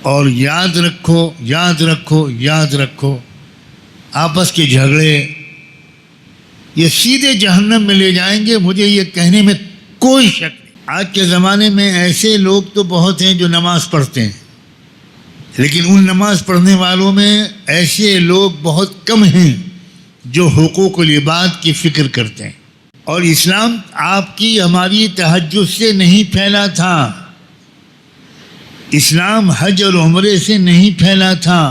اور یاد رکھو یاد رکھو یاد رکھو، آپس کے جھگڑے یہ سیدھے جہنم میں لے جائیں گے، مجھے یہ کہنے میں کوئی شک نہیں۔ آج کے زمانے میں ایسے لوگ تو بہت ہیں جو نماز پڑھتے ہیں، لیکن ان نماز پڑھنے والوں میں ایسے لوگ بہت کم ہیں جو حقوق العباد کی فکر کرتے ہیں۔ اور اسلام آپ کی ہماری تہجد سے نہیں پھیلا تھا، اسلام حج اور عمرے سے نہیں پھیلا تھا،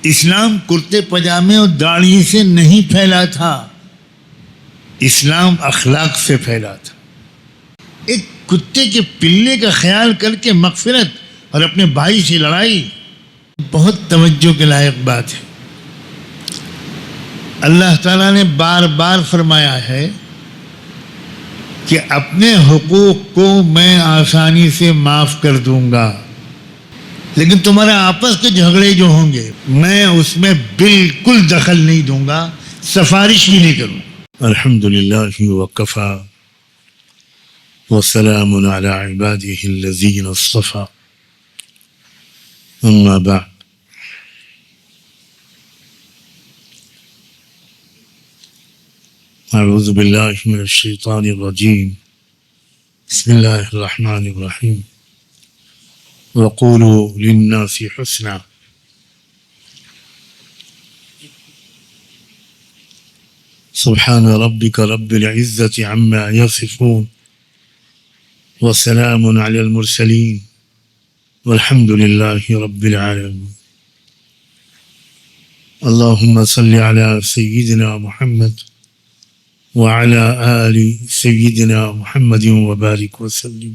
اسلام کرتے پجامے اور داڑھی سے نہیں پھیلا تھا، اسلام اخلاق سے پھیلا تھا۔ ایک کتے کے پلے کا خیال کر کے مغفرت اور اپنے بھائی سے لڑائی بہت توجہ کے لائق بات ہے۔ اللہ تعالیٰ نے بار بار فرمایا ہے کہ اپنے حقوق کو میں آسانی سے معاف کر دوں گا، لیکن تمہارا آپس کے جھگڑے جو ہوں گے میں اس میں بالکل دخل نہیں دوں گا، سفارش بھی نہیں کروں۔ الحمدللہ وکفا وسلام علی عباده الذین اصطفى، اما بعد۔ اعوذ باللہ من الشیطان الرجیم، بسم اللہ الرحمن الرحیم، وقولوا للناس حسنا۔ سبحان ربك رب العزة عما يصفون وسلام على المرسلين والحمد لله رب العالمين۔ اللهم صل على سيدنا محمد وعلى آل سيدنا محمد وبارك وسلم۔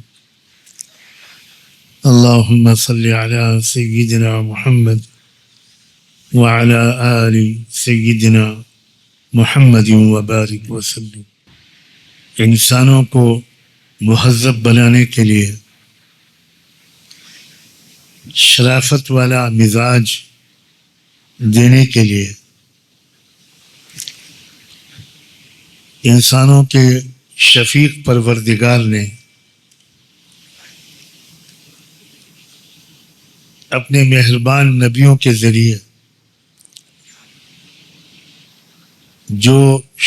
اللهم صل على سيدنا محمد وعلى آل سيدنا محمد وبارک وسلم۔ انسانوں کو مہذب بنانے کے لیے، شرافت والا مزاج دینے کے لیے، انسانوں کے شفیق پروردگار نے اپنے مہربان نبیوں کے ذریعے جو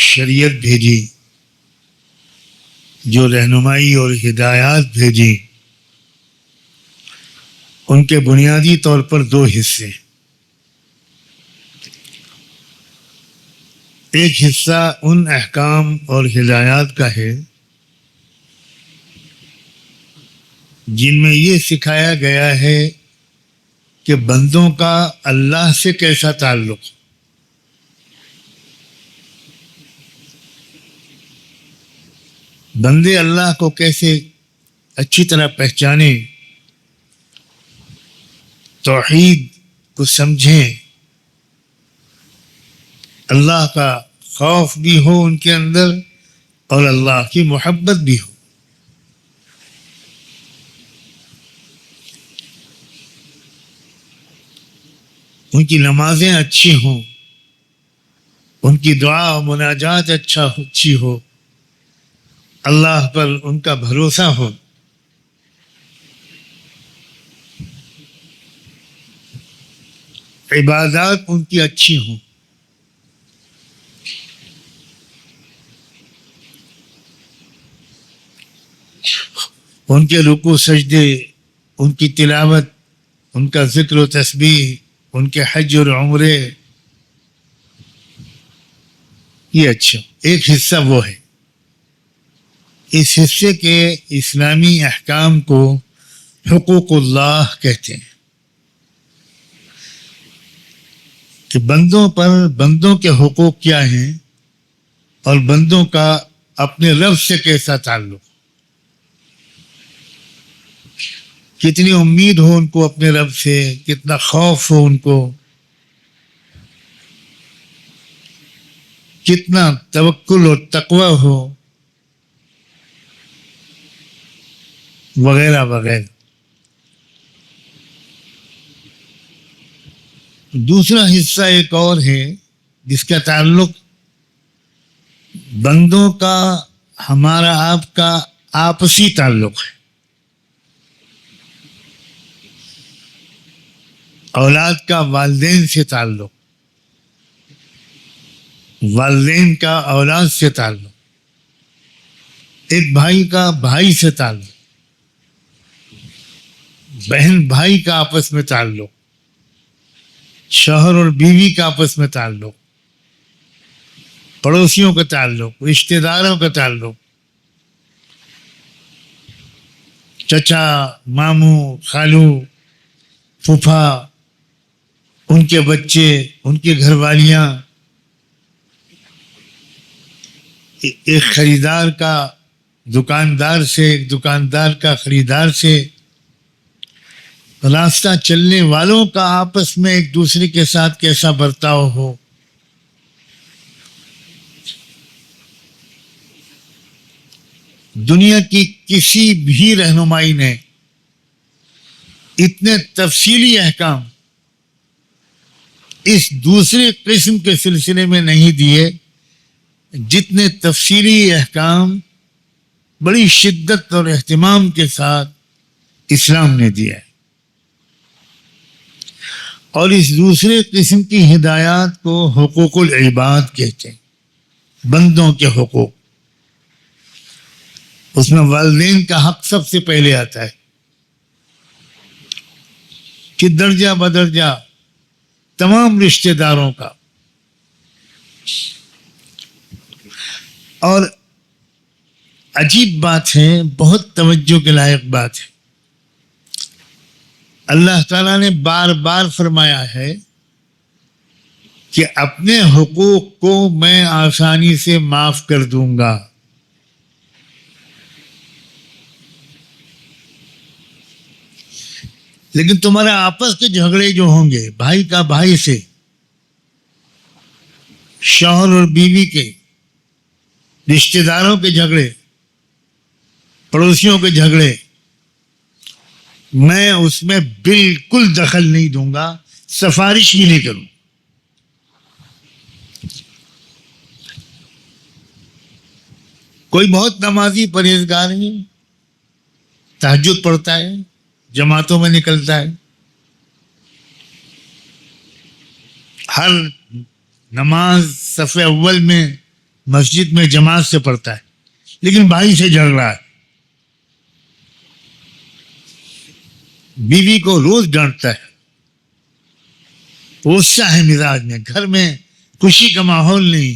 شریعت بھیجی، جو رہنمائی اور ہدایات بھیجی، ان کے بنیادی طور پر دو حصے۔ ایک حصہ ان احکام اور ہدایات کا ہے جن میں یہ سکھایا گیا ہے کہ بندوں کا اللہ سے کیسا تعلق، بندے اللہ کو کیسے اچھی طرح پہچانے، توحید کو سمجھیں، اللہ کا خوف بھی ہو ان کے اندر اور اللہ کی محبت بھی ہو۔ ان کی نمازیں اچھی ہوں، ان کی دعا و مناجات اچھی ہو، اللہ پر ان کا بھروسہ ہو، عبادات ان کی اچھی ہوں۔ ان کے رکوع سجدے، ان کی تلاوت، ان کا ذکر و تسبیح، ان کے حج اور عمرے، یہ اچھا ایک حصہ وہ ہے۔ اس حصے کے اسلامی احکام کو حقوق اللہ کہتے ہیں کہ بندوں پر بندوں کے حقوق کیا ہیں اور بندوں کا اپنے رب سے کیسا تعلق، کتنی امید ہو ان کو اپنے رب سے، کتنا خوف ہو ان کو، کتنا توکل اور تقوی ہو، وغیرہ وغیرہ۔ دوسرا حصہ ایک اور ہے جس کا تعلق بندوں کا ہمارا آپ کا آپسی تعلق ہے۔ اولاد کا والدین سے تعلق، والدین کا اولاد سے تعلق، ایک بھائی کا بھائی سے تعلق، بہن بھائی کا آپس میں تعلق، شوہر اور بیوی کا آپس میں تعلق، پڑوسیوں کا تعلق، رشتہ داروں کا تعلق، چچا، ماموں، خالو، پھوپھا، ان کے بچے، ان کی گھر والیاں، ایک خریدار کا دکاندار سے، ایک دکاندار کا خریدار سے، راستہ چلنے والوں کا آپس میں ایک دوسرے کے ساتھ کیسا برتاؤ ہو، دنیا کی کسی بھی رہنمائی نے اتنے تفصیلی احکام اس دوسرے قسم کے سلسلے میں نہیں دیے جتنے تفصیلی احکام بڑی شدت اور اہتمام کے ساتھ اسلام نے دیا ہے۔ اور اس دوسرے قسم کی ہدایات کو حقوق العباد کہتے ہیں، بندوں کے حقوق۔ اس میں والدین کا حق سب سے پہلے آتا ہے، کہ درجہ بدرجہ تمام رشتہ داروں کا، اور عجیب بات ہے، بہت توجہ کے لائق بات ہے، اللہ تعالیٰ نے بار بار فرمایا ہے کہ اپنے حقوق کو میں آسانی سے معاف کر دوں گا، لیکن تمہارے آپس کے جھگڑے جو ہوں گے، بھائی کا بھائی سے، شوہر اور بیوی کے، رشتہ داروں کے جھگڑے، پڑوسیوں کے جھگڑے، میں اس میں بالکل دخل نہیں دوں گا، سفارش ہی نہیں کروں۔ کوئی بہت نمازی پرہیزگار ہے، تہجد پڑھتا ہے، جماعتوں میں نکلتا ہے، ہر نماز صف اول میں مسجد میں جماعت سے پڑھتا ہے، لیکن بھائی سے جھگڑ رہا ہے، بیوی کو روز ڈانٹتا ہے، غصہ ہے مزاج میں، گھر میں خوشی کا ماحول نہیں،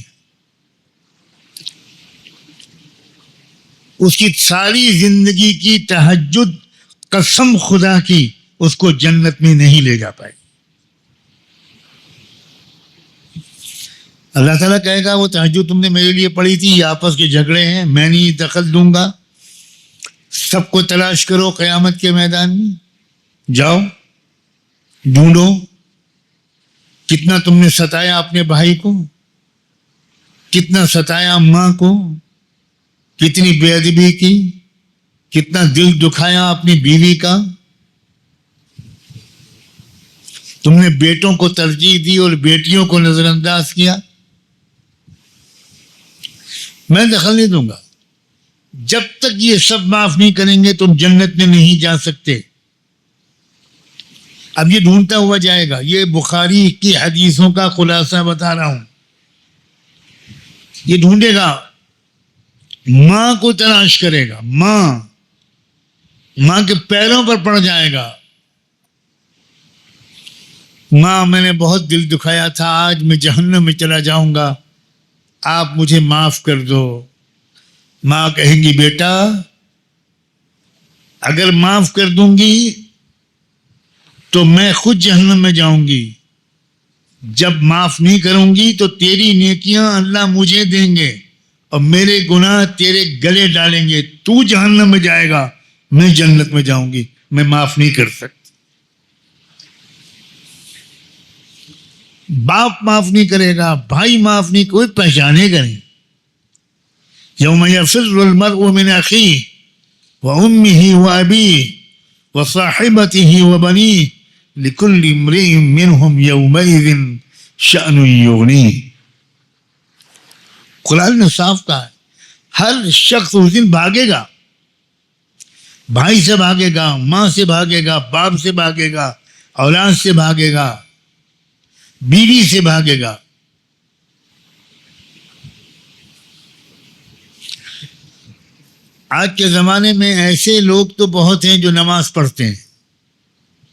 اس کی ساری زندگی کی تہجد قسم خدا کی اس کو جنت میں نہیں لے جا پائے۔ اللہ تعالیٰ کہے گا وہ تہجد تم نے میرے لیے پڑھی تھی، یہ آپس کے جھگڑے ہیں، میں نہیں دخل دوں گا، سب کو تلاش کرو قیامت کے میدان میں، جاؤ ڈھونڈو، کتنا تم نے ستایا اپنے بھائی کو، کتنا ستایا ماں کو، کتنی بے ادبی کی، کتنا دل دکھایا اپنی بیوی کا، تم نے بیٹوں کو ترجیح دی اور بیٹیوں کو نظر انداز کیا، میں دخل نہیں دوں گا۔ جب تک یہ سب معاف نہیں کریں گے تم جنت میں نہیں جا سکتے۔ اب یہ ڈھونڈتا ہوا جائے گا، یہ بخاری کی حدیثوں کا خلاصہ بتا رہا ہوں، یہ ڈھونڈے گا، ماں کو تلاش کرے گا، ماں کے پیروں پر پڑ جائے گا، ماں میں نے بہت دل دکھایا تھا، آج میں جہنم میں چلا جاؤں گا، آپ مجھے معاف کر دو۔ ماں کہیں گی بیٹا اگر معاف کر دوں گی تو میں خود جہنم میں جاؤں گی، جب معاف نہیں کروں گی تو تیری نیکیاں اللہ مجھے دیں گے اور میرے گناہ تیرے گلے ڈالیں گے، تو جہنم میں جائے گا، میں جنت میں جاؤں گی، میں معاف نہیں کر سکتی۔ باپ معاف نہیں کرے گا، بھائی معاف نہیں، کوئی پہچانے گا نہیں۔ یوم یفر المرء من اخیہ وامہ وابیہ وصاحبتہ وبنیہ لکل امرئ منہم یومئذ شأن یغنیہ۔ قرآن نے صاف کہا ہے ہر شخص اس دن بھاگے گا، بھائی سے بھاگے گا، ماں سے بھاگے گا، باپ سے بھاگے گا، اولاد سے بھاگے گا, بیوی سے بھاگے گا. آج کے زمانے میں ایسے لوگ تو بہت ہیں جو نماز پڑھتے ہیں,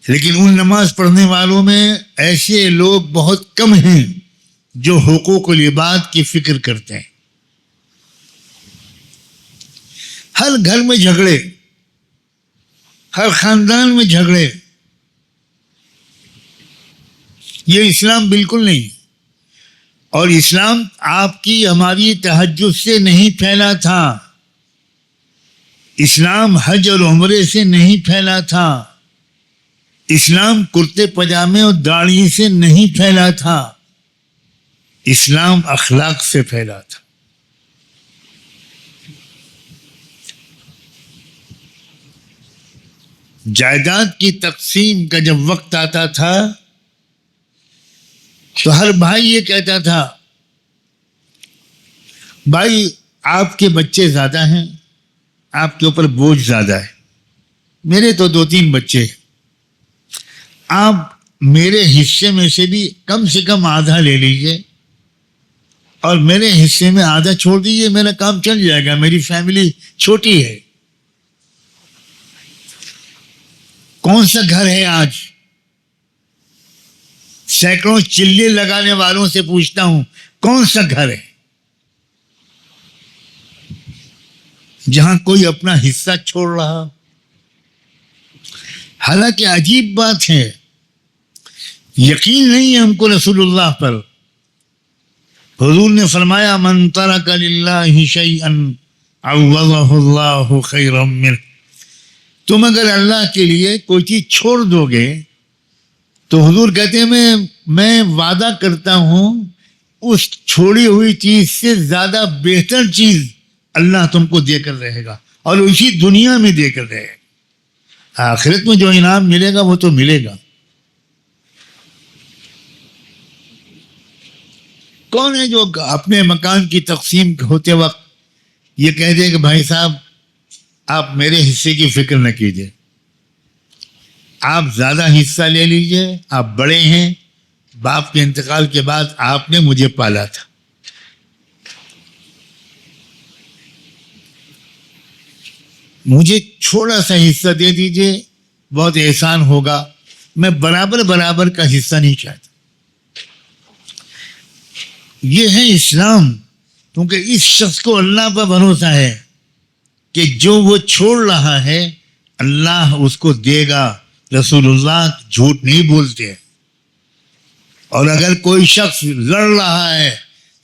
لیکن ان نماز پڑھنے والوں میں ایسے لوگ بہت کم ہیں جو حقوق العباد کی فکر کرتے ہیں. ہر گھر میں جھگڑے, ہر خاندان میں جھگڑے. یہ اسلام بالکل نہیں. اور اسلام آپ کی ہماری تہجد سے نہیں پھیلا تھا, اسلام حج اور عمرے سے نہیں پھیلا تھا, اسلام کرتے پجامے اور داڑھی سے نہیں پھیلا تھا, اسلام اخلاق سے پھیلا تھا. جائیداد کی تقسیم کا جب وقت آتا تھا تو ہر بھائی یہ کہتا تھا, بھائی آپ کے بچے زیادہ ہیں, آپ کے اوپر بوجھ زیادہ ہے, میرے تو 2-3 بچے ہیں, آپ میرے حصے میں سے بھی کم سے کم آدھا لے لیجئے اور میرے حصے میں آدھا چھوڑ دیجئے, میرا کام چل جائے گا, میری فیملی چھوٹی ہے. کون سا گھر ہے آج, سینکڑوں چلے لگانے والوں سے پوچھتا ہوں, کون سا گھر ہے جہاں کوئی اپنا حصہ چھوڑ رہا؟ حالانکہ عجیب بات ہے, یقین نہیں ہے ہم کو رسول اللہ پر. حضور نے فرمایا, من ترک للہ شیئا عوضہ اللہ خیرا منہ. تم اگر اللہ کے لیے کوئی چیز چھوڑ دو گے تو حضور کہتے ہیں میں وعدہ کرتا ہوں اس چھوڑی ہوئی چیز سے زیادہ بہتر چیز اللہ تم کو دے کر رہے گا, اور اسی دنیا میں دے کر رہے گا. آخرت میں جو انعام ملے گا وہ تو ملے گا. کون ہے جو اپنے مکان کی تقسیم ہوتے وقت یہ کہہ دے کہ بھائی صاحب آپ میرے حصے کی فکر نہ کیجیے, آپ زیادہ حصہ لے لیجئے, آپ بڑے ہیں, باپ کے انتقال کے بعد آپ نے مجھے پالا تھا, مجھے تھوڑا سا حصہ دے دیجئے, بہت احسان ہوگا. میں برابر کا حصہ نہیں چاہتا. یہ ہے اسلام, کیونکہ اس شخص کو اللہ پر بھروسہ ہے کہ جو وہ چھوڑ رہا ہے اللہ اس کو دے گا. رسول اللہ جھوٹ نہیں بولتے. اور اگر کوئی شخص لڑ رہا ہے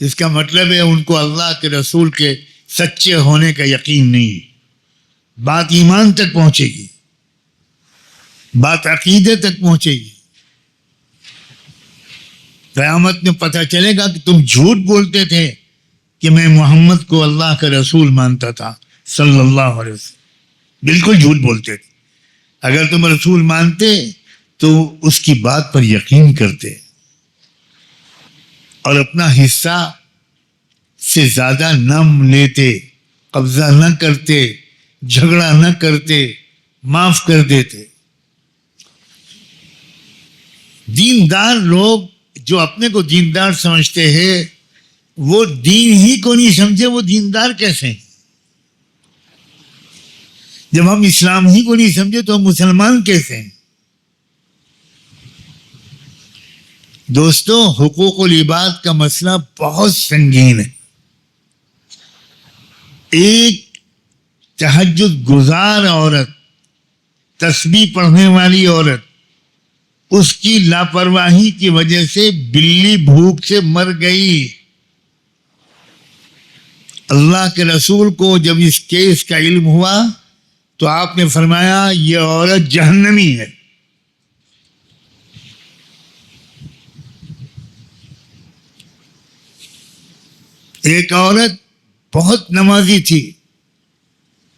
اس کا مطلب ہے ان کو اللہ کے رسول کے سچے ہونے کا یقین نہیں. بات ایمان تک پہنچے گی, بات عقیدے تک پہنچے گی. قیامت میں پتہ چلے گا کہ تم جھوٹ بولتے تھے کہ میں محمد کو اللہ کا رسول مانتا تھا صلی اللہ علیہ وسلم. بالکل جھوٹ بولتے تھے. اگر تم رسول مانتے تو اس کی بات پر یقین کرتے اور اپنا حصہ سے زیادہ نہ لیتے, قبضہ نہ کرتے, جھگڑا نہ کرتے, معاف کر دیتے. دیندار لوگ جو اپنے کو دیندار سمجھتے ہیں وہ دین ہی کو نہیں سمجھے, وہ دیندار کیسے ہیں؟ جب ہم اسلام ہی کو نہیں سمجھے تو ہم مسلمان کیسے ہیں؟ دوستو, حقوق العباد کا مسئلہ بہت سنگین ہے. ایک تہجد گزار عورت, تسبیح پڑھنے والی عورت, اس کی لاپرواہی کی وجہ سے بلی بھوک سے مر گئی. اللہ کے رسول کو جب اس کیس کا علم ہوا تو آپ نے فرمایا یہ عورت جہنمی ہے. ایک عورت بہت نمازی تھی,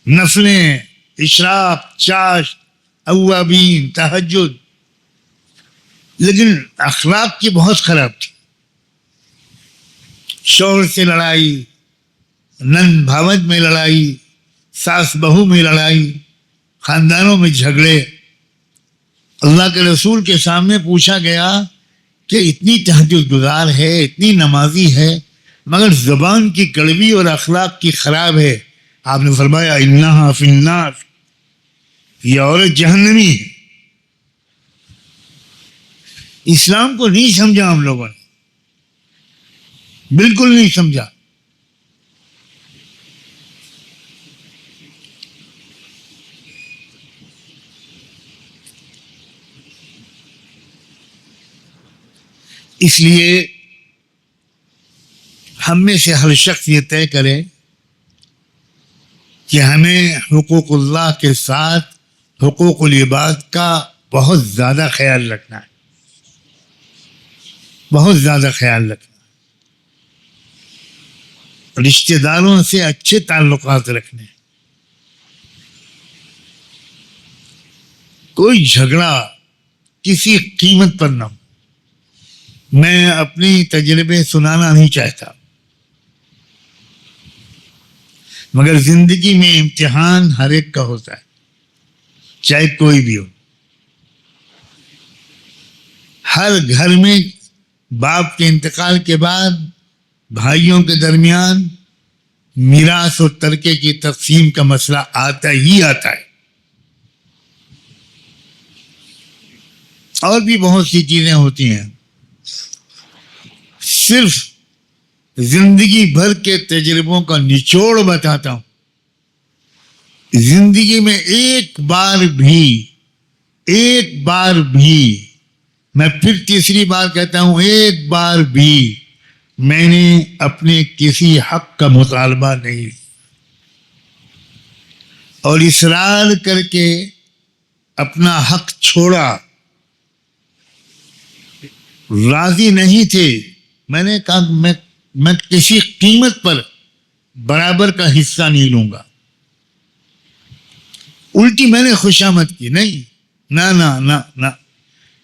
نفلیں, اشراق, چاشت, اوابین, تہجد, لیکن اخلاق کی بہت خراب تھی. شوہر سے لڑائی, نند بھاوج میں لڑائی, ساس بہو میں لڑائی, خاندانوں میں جھگڑے, اللہ کے رسول کے سامنے پوچھا گیا کہ اتنی تہجد گزار ہے، اتنی نمازی ہے، مگر زبان کی کڑوی اور اخلاق کی خراب ہے. آپ نے فرمایا انہا فی النار، یہ عورت جہنمی ہے. اسلام کو نہیں سمجھا ہم لوگوں نے، بالکل نہیں سمجھا. اس لیے ہم میں سے ہر شخص یہ طے کرے کہ ہمیں حقوق اللہ کے ساتھ حقوق العباد کا بہت زیادہ خیال رکھنا ہے، بہت زیادہ خیال رکھنا ہے، رشتہ داروں سے اچھے تعلقات رکھنے. کوئی جھگڑا کسی قیمت پر نہ ہو. میں اپنی تجربے سنانا نہیں چاہتا، مگر زندگی میں امتحان ہر ایک کا ہوتا ہے، چاہے کوئی بھی ہو. ہر گھر میں باپ کے انتقال کے بعد بھائیوں کے درمیان میراث اور ترکے کی تقسیم کا مسئلہ آتا ہی آتا ہے. اور بھی بہت سی چیزیں ہوتی ہیں. صرف زندگی بھر کے تجربوں کا نچوڑ بتاتا ہوں. زندگی میں ایک بار بھی میں پھر تیسری بار کہتا ہوں، ایک بار بھی میں نے اپنے کسی حق کا مطالبہ نہیں اور اصرار کر کے اپنا حق چھوڑا. راضی نہیں تھے، میں نے کہا میں کسی قیمت پر برابر کا حصہ نہیں لوں گا. الٹی میں نے خوشامد کی، نہیں، نہ نہ نہ نہ،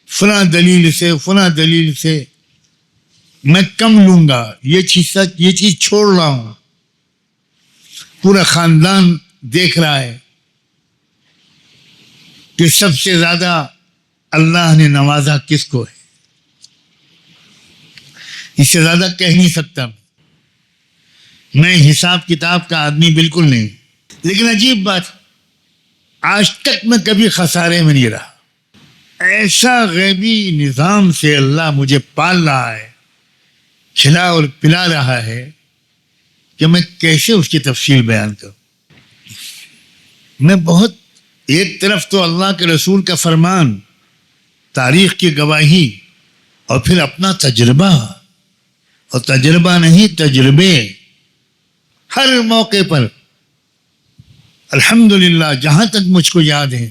فلاں دلیل سے میں کم لوں گا، یہ چیز چھوڑ رہا ہوں. پورا خاندان دیکھ رہا ہے کہ سب سے زیادہ اللہ نے نوازا کس کو ہے. اس سے زیادہ کہہ نہیں سکتا. میں حساب کتاب کا آدمی بالکل نہیں، لیکن عجیب بات، آج تک میں کبھی خسارے میں نہیں رہا. ایسا غیبی نظام سے اللہ مجھے پال رہا ہے، کھلا اور پلا رہا ہے کہ میں کیسے اس کی تفصیل بیان کروں. میں بہت، ایک طرف تو اللہ کے رسول کا فرمان، تاریخ کی گواہی، اور پھر اپنا تجربہ، اور تجربہ نہیں تجربے. ہر موقع پر الحمدللہ جہاں تک مجھ کو یاد ہے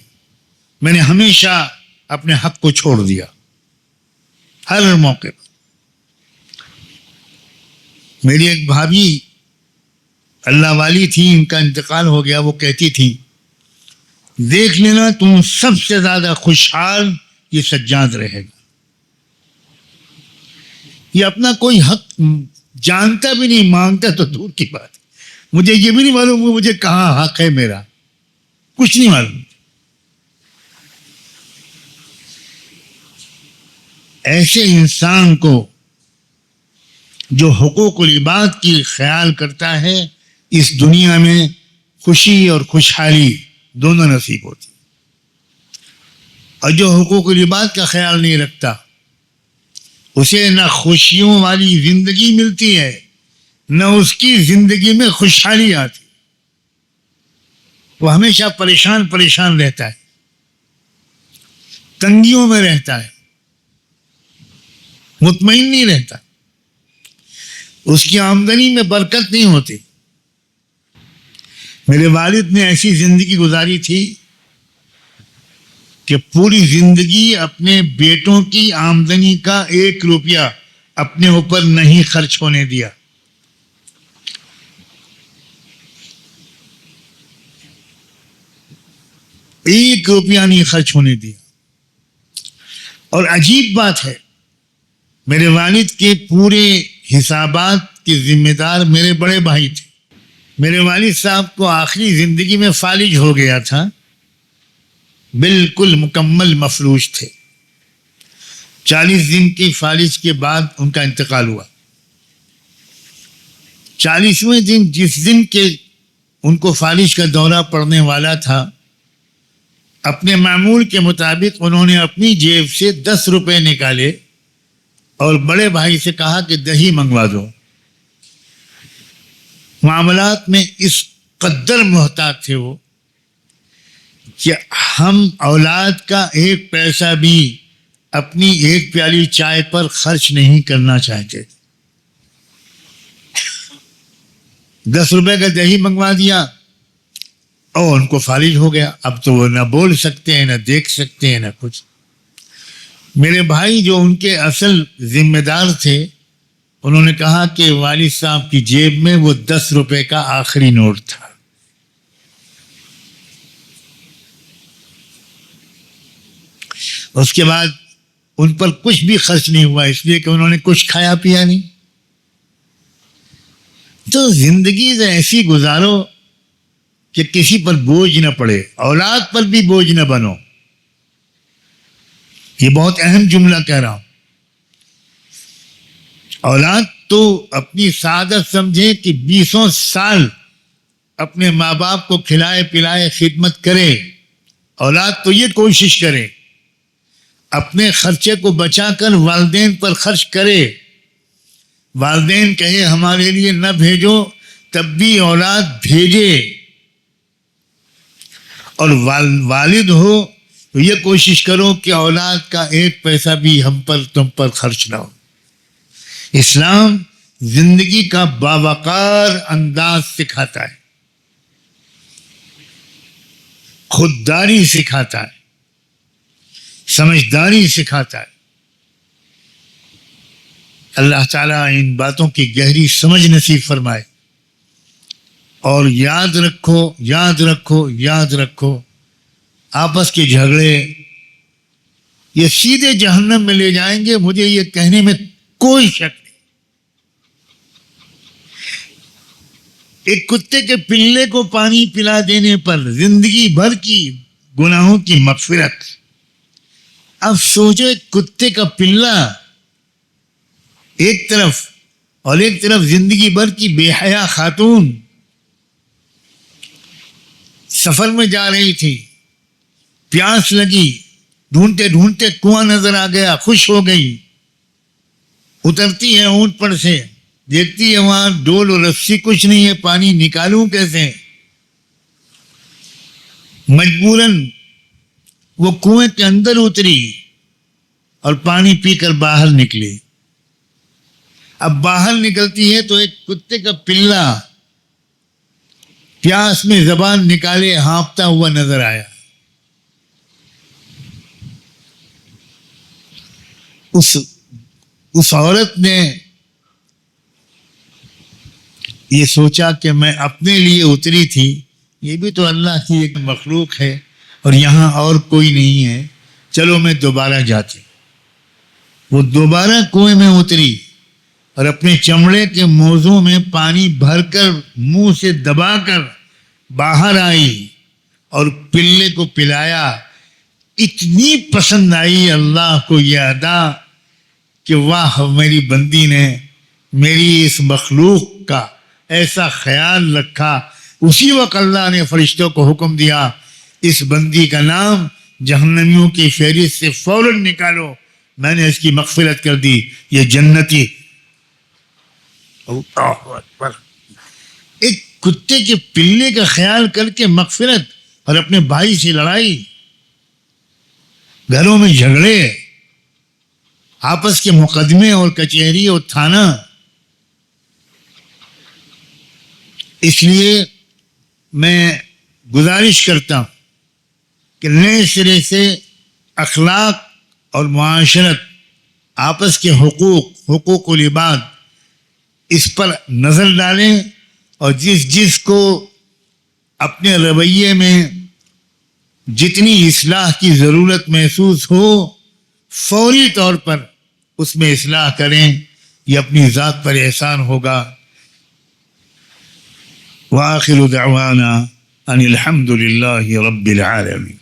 میں نے ہمیشہ اپنے حق کو چھوڑ دیا، ہر موقع پر. میری ایک بھابھی اللہ والی تھی، ان کا انتقال ہو گیا. وہ کہتی تھی دیکھ لینا تم سب سے زیادہ خوشحال یہ سجاد رہے گا. یہ اپنا کوئی حق جانتا بھی نہیں، مانگتا تو دور کی بات. مجھے یہ بھی نہیں معلوم کہ مجھے کہاں حق ہے میرا، کچھ نہیں معلوم. ایسے انسان کو جو حقوق العباد کی خیال کرتا ہے، اس دنیا میں خوشی اور خوشحالی دونوں نصیب ہوتی. اور جو حقوق العباد کا خیال نہیں رکھتا، اسے نہ خوشیوں والی زندگی ملتی ہے، نہ اس کی زندگی میں خوشحالی آتی. وہ ہمیشہ پریشان رہتا ہے، تنگیوں میں رہتا ہے، مطمئن نہیں رہتا. اس کی آمدنی میں برکت نہیں ہوتی. میرے والد نے ایسی زندگی گزاری تھی کہ پوری زندگی اپنے بیٹوں کی آمدنی کا 1 روپیہ اپنے اوپر نہیں خرچ ہونے دیا. ایک روپیہ نہیں خرچ ہونے دیا. اور عجیب بات ہے، میرے والد کے پورے حسابات کے ذمہ دار میرے بڑے بھائی تھے. میرے والد صاحب کو آخری زندگی میں فالج ہو گیا تھا. بالکل مکمل مفلوج تھے. 40 دن کی فالج کے بعد ان کا انتقال ہوا. 40ویں دن جس دن کے ان کو فالج کا دورہ پڑنے والا تھا، اپنے معمول کے مطابق انہوں نے اپنی جیب سے 10 روپے نکالے اور بڑے بھائی سے کہا کہ دہی منگوا دو. معاملات میں اس قدر محتاط تھے وہ کہ ہم اولاد کا 1 پیسہ بھی اپنی 1 پیالی چائے پر خرچ نہیں کرنا چاہتے. 10 روپے کا دہی منگوا دیا اور ان کو فالج ہو گیا. اب تو وہ نہ بول سکتے ہیں، نہ دیکھ سکتے ہیں، نہ کچھ. میرے بھائی جو ان کے اصل ذمہ دار تھے، انہوں نے کہا کہ والد صاحب کی جیب میں وہ 10 روپے کا آخری نوٹ تھا. اس کے بعد ان پر کچھ بھی خرچ نہیں ہوا، اس لیے کہ انہوں نے کچھ کھایا پیا نہیں. تو زندگی ایسی گزارو کہ کسی پر بوجھ نہ پڑے، اولاد پر بھی بوجھ نہ بنو. یہ بہت اہم جملہ کہہ رہا ہوں. اولاد تو اپنی سعادت سمجھے کہ 20 سال اپنے ماں باپ کو کھلائے پلائے خدمت کرے. اولاد تو یہ کوشش کرے اپنے خرچے کو بچا کر والدین پر خرچ کرے. والدین کہے ہمارے لیے نہ بھیجو، تب بھی اولاد بھیجے. اور والد ہو تو یہ کوشش کرو کہ اولاد کا 1 پیسہ بھی ہم پر تم پر خرچ نہ ہو. اسلام زندگی کا باوقار انداز سکھاتا ہے، خودداری سکھاتا ہے، سمجھداری سکھاتا ہے. اللہ تعالیٰ ان باتوں کی گہری سمجھ نصیب فرمائے. اور یاد رکھو یاد رکھو یاد رکھو، آپس کے جھگڑے یہ سیدھے جہنم میں لے جائیں گے، مجھے یہ کہنے میں کوئی شک نہیں. ایک کتے کے پلے کو پانی پلا دینے پر زندگی بھر کی گناہوں کی مغفرت. اب سوچو، ایک کتے کا پلا ایک طرف اور ایک طرف زندگی بھر کی بے حیا خاتون سفر میں جا رہی تھی، پیاس لگی، ڈھونڈتے ڈھونڈتے کنواں نظر آ گیا، خوش ہو گئی. اترتی ہے اونٹ پر سے، دیکھتی ہے وہاں ڈول اور رسی کچھ نہیں ہے، پانی نکالوں کیسے؟ مجبوراً وہ کنویں کے اندر اتری اور پانی پی کر باہر نکلی. اب باہر نکلتی ہے تو ایک کتے کا پلہ پیاس میں زبان نکالے ہانپتا ہوا نظر آیا. اس عورت نے یہ سوچا کہ میں اپنے لیے اتری تھی، یہ بھی تو اللہ کی ایک مخلوق ہے اور یہاں اور کوئی نہیں ہے، چلو میں دوبارہ جاتی. وہ دوبارہ کنویں میں اتری اور اپنے چمڑے کے موزوں میں پانی بھر کر منہ سے دبا کر باہر آئی اور پلے کو پلایا. اتنی پسند آئی اللہ کو یہ ادا کہ واہ، میری بندی نے میری اس مخلوق کا ایسا خیال رکھا. اسی وقت اللہ نے فرشتوں کو حکم دیا، اس بندی کا نام جہنمیوں کی فہرست سے فوراً نکالو، میں نے اس کی مغفرت کر دی، یہ جنتی. اللہ اکبر. ایک کتے کے پلے کا خیال کر کے مغفرت، اور اپنے بھائی سے لڑائی، گھروں میں جھگڑے، آپس کے مقدمے اور کچہری اور تھانہ. اس لیے میں گزارش کرتا ہوں کہ نئے سرے سے اخلاق اور معاشرت، آپس کے حقوق العباد، اس پر نظر ڈالیں، اور جس کو اپنے رویے میں جتنی اصلاح کی ضرورت محسوس ہو فوری طور پر اس میں اصلاح کریں. یہ اپنی ذات پر احسان ہوگا. وآخر دعوانا ان الحمد للہ رب العالمین.